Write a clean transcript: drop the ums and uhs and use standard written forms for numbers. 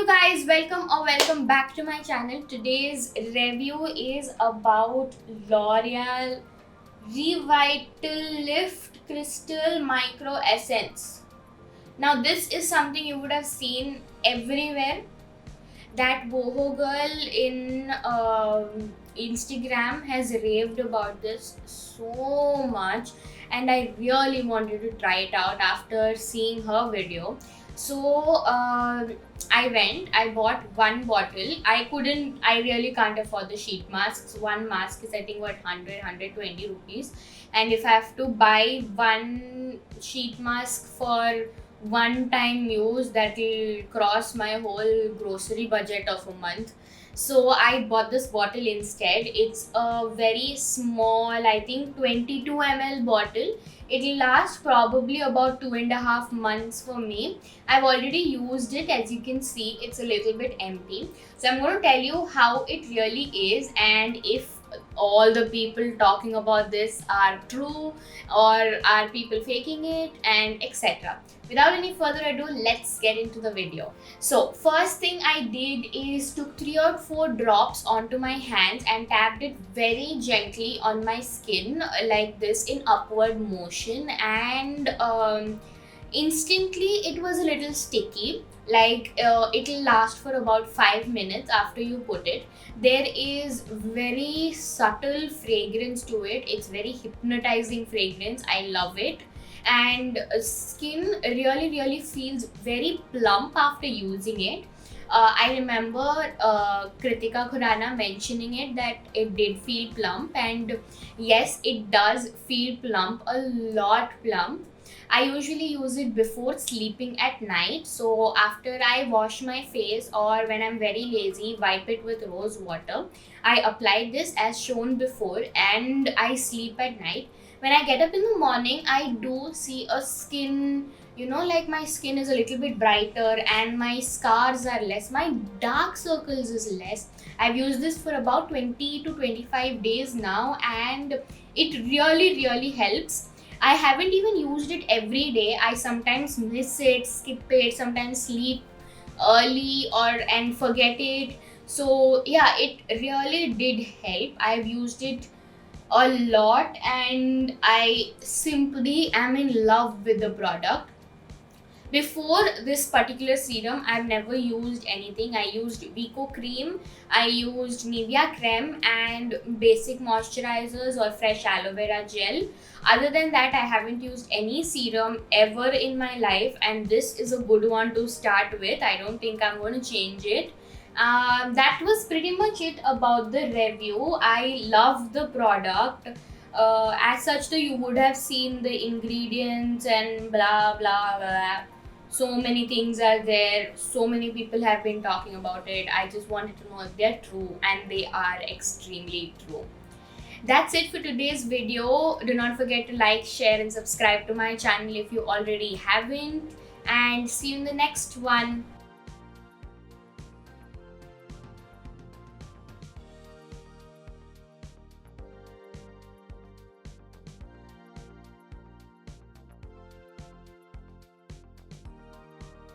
you guys, welcome back to my channel. Today's review is about L'Oreal Revital Lift Crystal Micro Essence. Now this is something you would have seen everywhere. That boho girl in Instagram has raved about this so much, and I really wanted to try it out after seeing her video. So I bought one bottle. I really can't afford the sheet masks. One mask is I think what 120 rupees, and if I have to buy one sheet mask for one time use, that will cross my whole grocery budget of a month. So I bought this bottle instead. It's a very small, I think 22 ml bottle. It'll last probably about 2.5 months for me. I've already used it. As you can see, it's a little bit empty. So I'm going to tell you how it really is, and if all the people talking about this are true or are people faking it, and etc. Without any further ado, let's get into the video. So first thing I did is took 3 or 4 drops onto my hands and tapped it very gently on my skin like this in upward motion, and instantly it was a little sticky. Like it'll last for about 5 minutes after you put it. There is very subtle fragrance to it. It's very hypnotizing fragrance. I love it, and skin really feels very plump after using it. I remember Kritika Khurana mentioning it that it did feel plump, and yes, it does feel plump, a lot plump. I usually use it before sleeping at night. So after I wash my face or when I'm very lazy, wipe it with rose water. I apply this as shown before and I sleep at night. When I get up in the morning, I do see a skin, like my skin is a little bit brighter and my scars are less. My dark circles is less. I've used this for about 20 to 25 days now, and it really helps. I haven't even used it every day. I sometimes miss it, skip it, sometimes sleep early and forget it. So yeah, it really did help. I've used it a lot and I simply am in love with the product. Before this particular serum, I've never used anything. I used Vico cream, I used Nivea creme and basic moisturizers or fresh aloe vera gel. Other than that, I haven't used any serum ever in my life, and this is a good one to start with. I don't think I'm going to change it. That was pretty much it about the review. I love the product. As such, though, you would have seen the ingredients and blah blah blah. So many things are there. So many people have been talking about it. I just wanted to know if they're true, and they are extremely true. That's it for today's video. Do not forget to like, share, and subscribe to my channel if you already haven't. And see you in the next one.